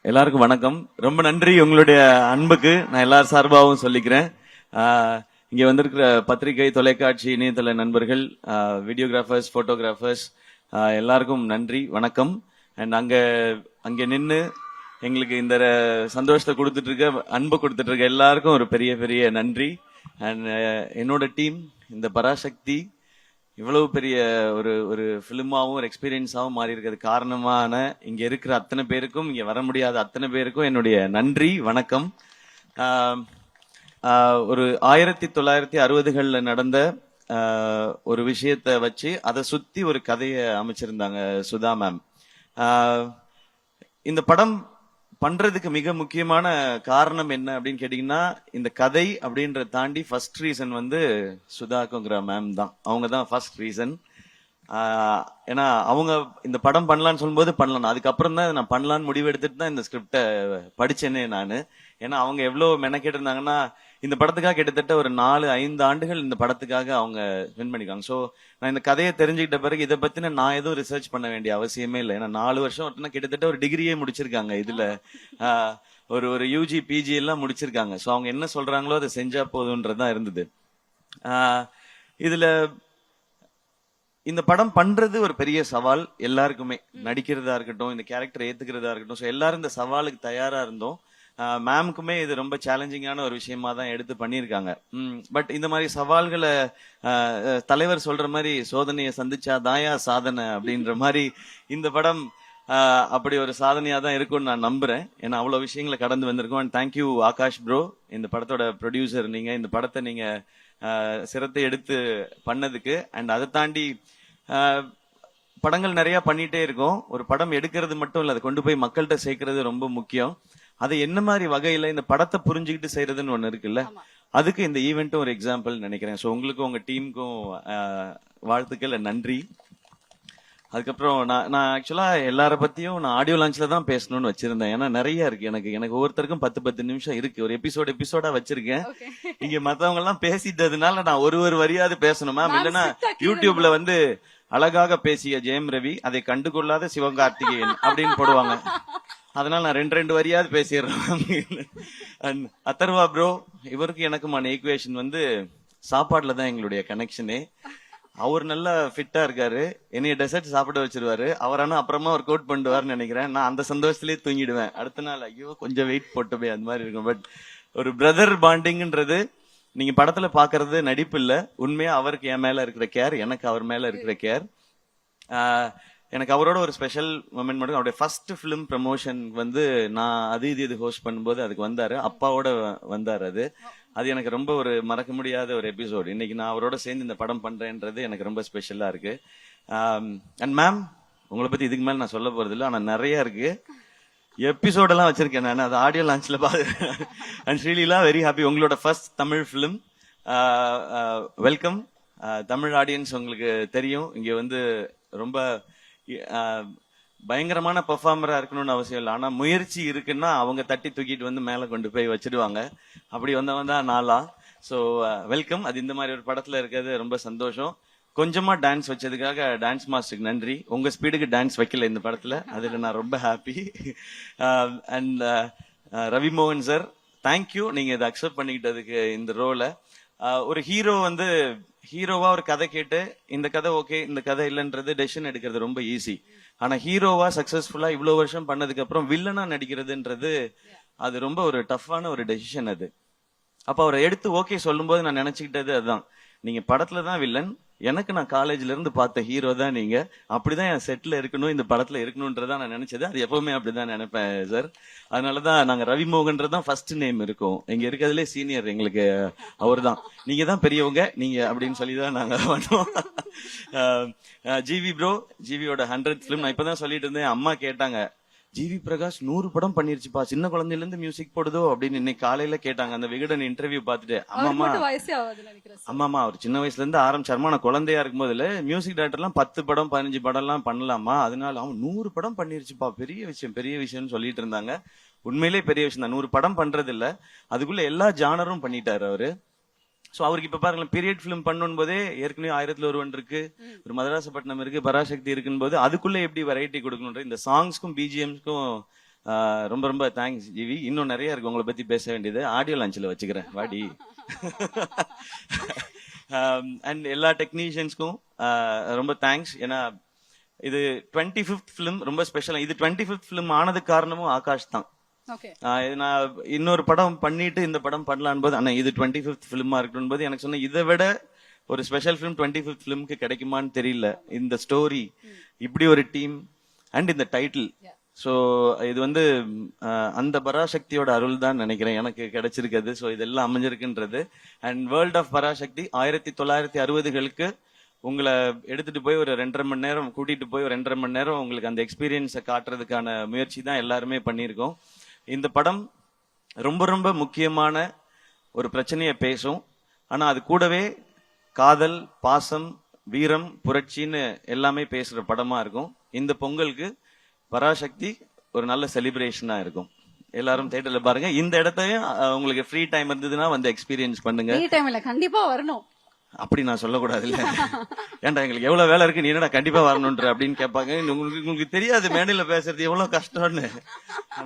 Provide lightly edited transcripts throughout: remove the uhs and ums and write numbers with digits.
எல்லாருக்கும் வணக்கம். ரொம்ப நன்றி உங்களுடைய அன்புக்கு நான் எல்லார் சார்பாகவும் சொல்லிக்கிறேன். இங்க வந்திருக்கிற பத்திரிகை, தொலைக்காட்சி, இணையதள நண்பர்கள், வீடியோகிராஃபர்ஸ், போட்டோகிராஃபர்ஸ் எல்லாருக்கும் நன்றி, வணக்கம். அண்ட் அங்க நின்று எங்களுக்கு இந்த சந்தோஷத்தை கொடுத்துட்டு இருக்க, அன்பு கொடுத்துட்டு இருக்க எல்லாருக்கும் ஒரு பெரிய பெரிய நன்றி. அண்ட் என்னோட டீம், இந்த பராசக்தி இவ்வளவு பெரிய ஒரு பிலிமாவும் ஒரு எக்ஸ்பீரியன்ஸாவும் மாறி இருக்கிறது காரணமான இங்க இருக்கிற அத்தனை பேருக்கும், இங்க வர முடியாத அத்தனை பேருக்கும் என்னுடைய நன்றி, வணக்கம். ஒரு 1960களில் நடந்த ஒரு விஷயத்த வச்சு அதை சுத்தி ஒரு கதையை அமைச்சிருந்தாங்க சுதா மேம். இந்த படம் பண்றதுக்கு மிக முக்கியமான காரணம் என்ன அப்படின்னு கேட்டீங்கன்னா, இந்த கதை அப்படின்றத தாண்டி ஃபர்ஸ்ட் ரீசன் வந்து சுதாக்குங்கிற மேம் தான். அவங்க தான் ஃபர்ஸ்ட் ரீசன். ஏன்னா அவங்க இந்த படம் பண்ணலான்னு சொல்லும்போது பண்ணலாம், அதுக்கப்புறம் தான் நான் பண்ணலான்னு முடிவு எடுத்துட்டு தான் இந்த ஸ்கிரிப்டை படிச்சேனே நான். ஏன்னா அவங்க எவ்வளவு மெனக்கெட்டு இருந்தாங்கன்னா, இந்த படத்துக்காக கிட்டத்தட்ட ஒரு 4-5 ஆண்டுகள் இந்த படத்துக்காக அவங்க ஸ்பெண்ட் பண்ணிருக்காங்க. ஸோ நான் இந்த கதையை தெரிஞ்சுக்கிட்ட பிறகு இதை பத்தின நான் எதுவும் ரிசர்ச் பண்ண வேண்டிய அவசியமே இல்லை. ஏன்னா 4 வருஷம் கிட்டத்தட்ட ஒரு டிகிரியே முடிச்சிருக்காங்க இதுல. ஒரு யூஜி பிஜி எல்லாம் முடிச்சிருக்காங்க. ஸோ அவங்க என்ன சொல்றாங்களோ அதை செஞ்சா போதுன்றதுதான் இருந்தது. இதுல இந்த படம் பண்றது ஒரு பெரிய சவால் எல்லாருக்குமே, நடிக்கிறதா இருக்கட்டும், இந்த கேரக்டர் ஏத்துக்கிறதா இருக்கட்டும். ஸோ எல்லாரும் இந்த சவாலுக்கு தயாரா இருந்தோம். மேம்க்குமே இது ரொம்ப சேலஞ்சிங்கான ஒரு விஷயமா தான் எடுத்து பண்ணியிருக்காங்க. பட் இந்த மாதிரி சவால்களை தலைவர் சொல்ற மாதிரி சோதனையை சந்திச்சா தாயா சாதனை அப்படின்ற மாதிரி இந்த படம் அப்படி ஒரு சாதனையா தான் இருக்கும்னு நான் நம்புறேன். ஏன்னா அவ்வளவு விஷயங்களை கடந்து வந்திருக்கோம். அண்ட் தேங்க்யூ ஆகாஷ் ப்ரோ, இந்த படத்தோட ப்ரொடியூசர் நீங்க, இந்த படத்தை நீங்க சிரத்தை எடுத்து பண்ணதுக்கு. அண்ட் அதை தாண்டி படங்கள் நிறைய பண்ணிட்டே இருக்கோம். ஒரு படம் எடுக்கிறது மட்டும் இல்ல, அதை கொண்டு போய் மக்கள்கிட்ட சேர்க்கறது ரொம்ப முக்கியம். அது என்ன மாதிரி வகையில இந்த படத்தை புரிஞ்சுக்கிட்டு செய்யறதுன்னு ஒண்ணு இருக்குல்ல, அதுக்கு இந்த ஈவெண்ட்டும் ஒரு எக்ஸாம்பிள் நினைக்கிறேன். ஸோ உங்களுக்கும் உங்க டீமுக்கும் வாழ்த்துக்கள், நன்றி. அதுக்கப்புறம் நான் ஆக்சுவலா எல்லார பத்தியும் நான் ஆடியோ லான்ச்ல தான் பேசணும்னு வச்சிருந்தேன். ஏன்னா நிறைய இருக்கு, எனக்கு ஒவ்வொருத்தருக்கும் 10 நிமிஷம் இருக்கு. ஒரு எபிசோடா வச்சிருக்கேன். இங்க மத்தவங்க எல்லாம் பேசிட்டதுனால நான் ஒரு வரியாவது பேசணும் மேம். இல்லைன்னா யூடியூப்ல வந்து அழகாக பேசிய ஜெயம் ரவி, அதை கண்டுகொள்ளாத சிவகார்த்திகேயன் அப்படின்னு போடுவாங்க. அதனால நான் 2 வரியாவது பேசிடுறேன். அத்தர்வா ப்ரோ, இவருக்கு எனக்குமான ஈக்குவேஷன் வந்து சாப்பாடுல தான் எங்களுடைய கனெக்ஷனே. அவர் நல்லா ஃபிட்டா இருக்காரு, என்னைய டெசர்ட் சாப்பிட வச்சிருவாரு. அவரானா அப்புறமா ஒர்க் அவுட் பண்ணுவாருன்னு நினைக்கிறேன். நான் அந்த சந்தோஷத்திலேயே தூங்கிடுவேன். அடுத்த நாள் ஐயோ கொஞ்சம் வெயிட் போட்டு போய் அந்த மாதிரி இருக்கும். பட் ஒரு பிரதர் பாண்டிங்ன்றது நீங்க படத்துல பாக்குறது நடிப்பு இல்ல, உண்மையா அவருக்கு என் மேல இருக்கிற கேர், எனக்கு அவர் மேல இருக்கிற கேர். எனக்கு அவரோட ஒரு ஸ்பெஷல் மொமெண்ட் மட்டும், அவருடைய ஃபர்ஸ்ட் பிலிம் ப்ரமோஷன் வந்து நான் இது ஹோஸ்ட் பண்ணும்போது அதுக்கு வந்தாரு, அப்பாவோட வந்தாரு. அது எனக்கு ரொம்ப ஒரு மறக்க முடியாத ஒரு எபிசோடு. இன்னைக்கு நான் அவரோட சேர்ந்து இந்த படம் பண்றேன்றது எனக்கு ரொம்ப ஸ்பெஷலா இருக்கு. அண்ட் மேம், உங்களை பத்தி இதுக்கு மேல நான் சொல்ல போறது இல்லை, ஆனா நிறைய இருக்கு. எபிசோடெல்லாம் வச்சிருக்கேன் நான், அது ஆடியோ லான்ச்ல பாத்து. அண்ட் ஸ்ரீலீலா, வெரி ஹாப்பி, உங்களோட first Tamil film. Welcome. Tamil audience உங்களுக்கு தெரியும், இங்க வந்து ரொம்ப பயங்கரமான பெர்ஃபார்மரா இருக்கணும்னு அவசியம் இல்லை. ஆனா முயற்சி இருக்குன்னா அவங்க தட்டி தூக்கிட்டு வந்து மேல கொண்டு போய் வச்சிடுவாங்க. அப்படி வந்தவன் தான் நாளா. So welcome. அது இந்த மாதிரி ஒரு படத்துல இருக்கிறது ரொம்ப சந்தோஷம். கொஞ்சமா டான்ஸ் வச்சதுக்காக டான்ஸ் மாஸ்டருக்கு நன்றி. உங்க ஸ்பீடுக்கு டான்ஸ் வைக்கல இந்த படத்துல, அதுல நான் ரொம்ப ஹாப்பி. அண்ட் ரவி மோகன் சார், தேங்க்யூ, நீங்க இதை அக்செப்ட் பண்ணிக்கிட்டதுக்கு. இந்த ரோலை ஒரு ஹீரோ வந்து ஹீரோவா ஒரு கதை கேட்டு இந்த கதை ஓகே, இந்த கதை இல்லைன்றது டெசிஷன் எடுக்கிறது ரொம்ப ஈஸி. ஆனா ஹீரோவா சக்சஸ்ஃபுல்லா இவ்வளவு வருஷம் பண்ணதுக்கு அப்புறம் வில்லனா நடிக்கிறதுன்றது அது ரொம்ப ஒரு டஃப்பான ஒரு டெசிஷன். அது அப்ப அவரை எடுத்து ஓகே சொல்லும் போது நான் நினைச்சுக்கிட்டது அதுதான், நீங்க படத்துல தான் வில்லன், எனக்கு நான் காலேஜ்ல இருந்து பார்த்த ஹீரோ தான் நீங்க, அப்படிதான் என் செட்ல இருக்கணும், இந்த படத்துல இருக்கணும்ன்றதான் நான் நினைச்சது. அது எப்பவுமே அப்படிதான் நினைப்பேன் சார். அதனாலதான் நாங்க ரவி மோகன்றதான் ஃபர்ஸ்ட் நேம் இருக்கும். இங்க இருக்கிறதுலே சீனியர் எங்களுக்கு அவர் தான். நீங்க தான் பெரியவங்க நீங்க அப்படின்னு சொல்லிதான் நாங்க பண்ணுவோம். ஜிவி ப்ரோ, ஜிவியோட 100th பிலிம். நான் இப்பதான் சொல்லிட்டு இருந்தேன், அம்மா கேட்டாங்க, ஜிவி பிரகாஷ் 100 படம் பண்ணிருச்சுப்பா, சின்ன குழந்தையில இருந்து மியூசிக் போடுதோ அப்படின்னு இன்னைக்கு காலையில கேட்டாங்க. அந்த விகடன் இன்டர்வியூ பார்த்துட்டு, அம்மாமா அவர் சின்ன வயசுல இருந்து ஆரம்பிச்சாருமா, நான் குழந்தையா இருக்கும் போதுல மியூசிக் டைரக்டர் எல்லாம் 10 படம் 15 படம் எல்லாம் பண்ணலாமா, அதனால அவன் 100 படம் பண்ணிருச்சுப்பா, பெரிய விஷயம்னு சொல்லிட்டு இருந்தாங்க. உண்மையிலே பெரிய விஷயம் தான். 100 படம் பண்றது இல்ல, அதுக்குள்ள எல்லா ஜானரும் பண்ணிட்டாரு அவரு. சோ அவருக்கு இப்ப பாருங்களேன், பீரியட் பிலிம் பண்ணும் போதே ஏற்கனவே 1001 இருக்கு, ஒரு மதராசப்பட்டினம் இருக்கு, பராசக்தி இருக்குன்னு போது அதுக்குள்ள எப்படி வெரைட்டி கொடுக்கணும், இந்த சாங்ஸ்க்கும் பிஜிஎம்ஸ்க்கும் ரொம்ப ரொம்ப தேங்க்ஸ் ஜிவி. இன்னும் நிறைய இருக்கு உங்களை பத்தி பேச வேண்டியது. ஆடியோ லான்ச்ல வச்சுக்கிறேன் வாடி. அண்ட் எல்லா டெக்னீஷியன்ஸ்க்கும் ரொம்ப தேங்க்ஸ். ஏன்னா இது 25th ஃபிலிம், ரொம்ப ஸ்பெஷல். இது 25th ஃபிலிம் ஆனதுக்கு காரணமும் ஆகாஷ் தான். நான் இன்னொரு படம் பண்ணிட்டு இந்த படம் பண்ணலான் போது, ஆனா இது 25th ஃபிலிமா இருக்கணும் போது எனக்கு சொன்ன, இதை விட ஒரு ஸ்பெஷல் ஃபிலிம் 25th ஃபிலிம்க்கு கிடைக்குமான்னு தெரியல. இந்த ஸ்டோரி, இப்படி ஒரு டீம் அண்ட் இந்த டைட்டில். ஸோ இது வந்து அந்த பராசக்தியோட அருள் தான் நினைக்கிறேன் எனக்கு கிடைச்சிருக்குது. ஸோ இதெல்லாம் அமைஞ்சிருக்குன்றது. அண்ட் வேர்ல்ட் ஆஃப் பராசக்தி 1960களுக்கு உங்களை எடுத்துட்டு போய் ஒரு 2.5 மணி நேரம் கூட்டிட்டு போய் ஒரு 2.5 மணி நேரம் உங்களுக்கு அந்த எக்ஸ்பீரியன்ஸை காட்டுறதுக்கான முயற்சி தான் எல்லாருமே பண்ணியிருக்கோம். இந்த படம் ரொம்ப ரொம்ப முக்கியமான ஒரு பிரச்சனையை பேசும். ஆனா அது கூடவே காதல், பாசம், வீரம், புரட்சின்னு எல்லாமே பேசுற படமா இருக்கும். இந்த பொங்கலுக்கு பராசக்தி ஒரு நல்ல செலிப்ரேஷனா இருக்கும். எல்லாரும் தியேட்டர்ல பாருங்க. இந்த இடத்தையும் உங்களுக்கு ஃப்ரீ டைம் இருந்ததுன்னா வந்து எக்ஸ்பீரியன்ஸ் பண்ணுங்க. ஃப்ரீ டைம்ல கண்டிப்பா வரணும். அப்படி நான் சொல்லக்கூடாது இல்ல. ஏன்டா எங்களுக்கு எவ்வளவு வேலை இருக்கு, நீ என்னடா கண்டிப்பா வரணும்ன்ற அப்படின்னு கேட்பாங்க. உங்களுக்கு தெரியாது மேடையில பேசுறது எவ்வளவு கஷ்டம்னு.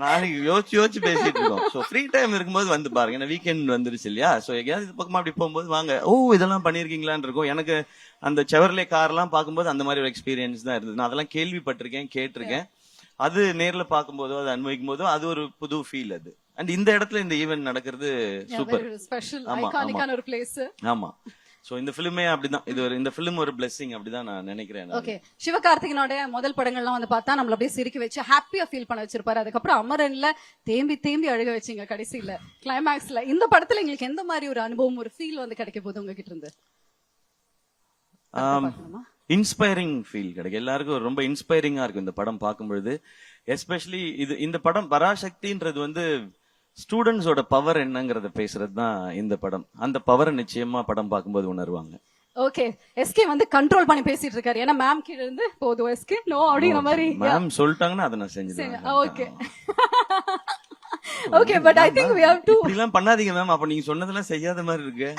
நாளைக்கு யோசிச்சு பேசிட்டு இருக்கோம். சோ ஃப்ரீ டைம் இருக்கும்போது வந்து பாருங்க. ஏன்னா வீக்கெண்ட் வந்துருச்சு இல்லையா? சோ எங்கேயாவது இது பக்கமா அப்படி போகும்போது வாங்க, ஓ இதெல்லாம் பண்ணிருக்கீங்களான்னு இருக்கும். எனக்கு அந்த செவர்லே கார் எல்லாம் பார்க்கும்போது அந்த மாதிரி ஒரு எக்ஸ்பீரியன்ஸ் தான் இருந்தது. நான் அதெல்லாம் கேள்விப்பட்டிருக்கேன், கேட்டிருக்கேன். அது நேர்ல பார்க்கும்போதோ அது அனுபவிக்கும் போதோ அது ஒரு புது ஃபீல் அது. அண்ட் இந்த இடத்துல இந்த ஈவென்ட் நடக்கிறது சூப்பர் ஸ்பெஷல் ஐகானிக்கான ஒரு பிளேஸ். ஆமா. சோ இந்த ஃபிலிமே அப்படிதான். இது ஒரு இந்த ஃபிலிம் ஒரு பிளெஸிங் அப்படிதான் நான் நினைக்கிறேன். ஓகே, சிவகார்த்திகேயனோட முதல் படங்கள்லாம் வந்து பார்த்தா நம்மள அப்படியே சிரிக்க வச்சு ஹாப்பியா ஃபீல் பண்ண வச்சிருப்பாரு. அதுக்கப்புறம் அமரன்ல தேம்பி தேம்பி அழுக வச்சீங்க கடைசியில கிளைமேக்ஸ்ல. இந்த படத்துல உங்களுக்கு எந்த மாதிரி ஒரு அனுபவம், ஒரு ஃபீல் வந்து கிடைக்க போகுது உங்ககிட்ட இருந்து? இன்ஸ்பைரிங் ஃபீல் கிடைக்கும். எல்லாருக்கும் ரொம்ப இன்ஸ்பைரிங்கா இருக்கும் இந்த படம் பார்க்கும்பொழுது. எஸ்பெஷலி இந்த படம் பராசக்தின்றது வந்து ஸ்டூடெண்ட்ஸோட பவர் என்னங்கறத பேசுறது தான் இந்த படம். அந்த பவரை நிச்சயமா படம் பார்க்கும்போது உணர்வாங்க. ஓகே, எஸ்கே வந்து கண்ட்ரோல் பண்ணி பேசிட்டு இருக்காரு. ஏன்னா மேம் கீழ இருந்து போதும் எஸ்கே நோ அப்படிங்கிற மாதிரி மேம் சொல்லிட்டாங்கன்னா அதை நான் செஞ்சுடுவேன். Okay okay, but I think we have to இப்படி எல்லாம் பண்ணாதீங்க மேம். அப்ப நீங்க சொன்னதெல்லாம் செய்யாத மாதிரி இருக்கு.